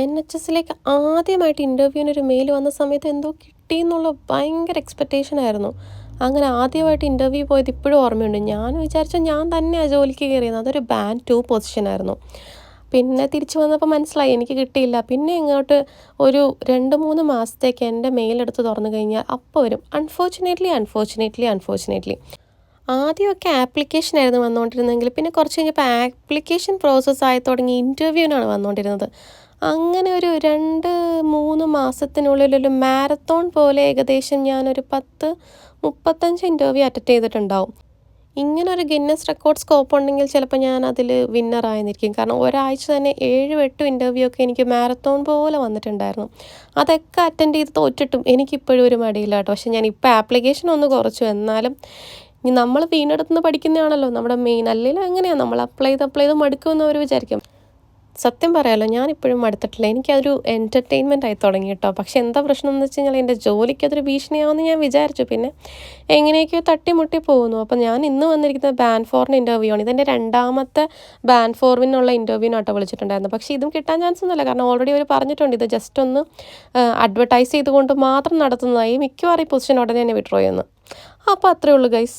NHSലേക്ക് ആദ്യമായിട്ട് ഇൻ്റർവ്യൂവിനൊരു മെയിൽ വന്ന സമയത്ത് എന്തോ കിട്ടിയെന്നുള്ള ഭയങ്കര എക്സ്പെക്റ്റേഷൻ ആയിരുന്നു. അങ്ങനെ ആദ്യമായിട്ട് ഇൻ്റർവ്യൂ പോയത് ഇപ്പോഴും ഓർമ്മയുണ്ട്. ഞാൻ വിചാരിച്ചു ഞാൻ തന്നെയാണ് ജോലിക്ക് കയറിയത്. അതൊരു ബാൻഡ് 2 പൊസിഷനായിരുന്നു. പിന്നെ തിരിച്ചു വന്നപ്പോൾ മനസ്സിലായി എനിക്ക് കിട്ടിയില്ല. പിന്നെ ഇങ്ങോട്ട് ഒരു 2-3 മാസത്തേക്ക് എൻ്റെ മെയിലെടുത്ത് തുറന്നു കഴിഞ്ഞാൽ അപ്പോൾ വരും അൺഫോർച്ചുനേറ്റ്ലി. ആദ്യമൊക്കെ ആപ്ലിക്കേഷനായിരുന്നു വന്നുകൊണ്ടിരുന്നതെങ്കിൽ പിന്നെ കുറച്ച് കഴിഞ്ഞപ്പോൾ ആപ്ലിക്കേഷൻ പ്രോസസ്സായി തുടങ്ങി ഇൻ്റർവ്യൂവിനാണ് വന്നുകൊണ്ടിരുന്നത്. അങ്ങനെ ഒരു 2-3 മാസത്തിനുള്ളിലൊരു മാരത്തോൺ പോലെ ഏകദേശം ഞാനൊരു 10-35 ഇൻ്റർവ്യൂ അറ്റൻഡ് ചെയ്തിട്ടുണ്ടാവും. ഇങ്ങനൊരു ഗിന്നസ് റെക്കോർഡ് സ്കോപ്പ് ഉണ്ടെങ്കിൽ ചിലപ്പോൾ ഞാൻ അതിൽ വിന്നറായിരിക്കും. കാരണം ഒരാഴ്ച തന്നെ 7-8 ഇൻ്റർവ്യൂ ഒക്കെ എനിക്ക് മാരത്തോൺ പോലെ വന്നിട്ടുണ്ടായിരുന്നു. അതൊക്കെ അറ്റൻഡ് ചെയ്ത് തോറ്റിട്ടും എനിക്കിപ്പോഴും ഒരു മടിയില്ല കേട്ടോ. പക്ഷെ ഞാനിപ്പോൾ ആപ്ലിക്കേഷൻ ഒന്ന് കുറച്ചു. എന്നാലും ഇനി നമ്മൾ വീണെടുത്തുനിന്ന് പഠിക്കുന്നതാണല്ലോ നമ്മുടെ മെയിൻ. അല്ലെങ്കിൽ എങ്ങനെയാണ് നമ്മൾ അപ്ലൈ ചെയ്ത് മടുക്കുമെന്ന് അവർ വിചാരിക്കും. സത്യം പറയാമല്ലോ, ഞാനിപ്പോഴും മടുത്തിട്ടില്ല. എനിക്കതൊരു എൻ്റർടൈൻമെൻ്റ് ആയി തുടങ്ങി കേട്ടോ. പക്ഷെ എന്താ പ്രശ്നം എന്ന് വെച്ച് കഴിഞ്ഞാൽ എൻ്റെ ജോലിക്കതൊരു ഭീഷണിയാവുമെന്ന് ഞാൻ വിചാരിച്ചു. പിന്നെ എങ്ങനെയൊക്കെയോ തട്ടിമുട്ടി പോകുന്നു. അപ്പം ഞാൻ ഇന്ന് വന്നിരിക്കുന്നത് ബാൻഡ് 4 ഇൻ്റർവ്യൂ ആണ്. ഇതെൻ്റെ 2ാമത്തെ ബാൻഡ് 4 ഇൻ്റർവ്യൂവിനോട്ടോ വിളിച്ചിട്ടുണ്ടായിരുന്നു. പക്ഷേ ഇതും കിട്ടാൻ ചാൻസ് ഒന്നുമില്ല. കാരണം ഓൾറെഡി അവർ പറഞ്ഞിട്ടുണ്ട് ഇത് ജസ്റ്റ് ഒന്ന് അഡ്വർടൈസ് ചെയ്തുകൊണ്ട് മാത്രം നടത്തുന്നതായി. മിക്കവാറും ഈ പൊസിഷൻ ഉടനെ തന്നെ വിഡ്രോ ചെയ്യുന്നു. അപ്പോൾ അത്രയേ ഉള്ളൂ ഗൈസ്.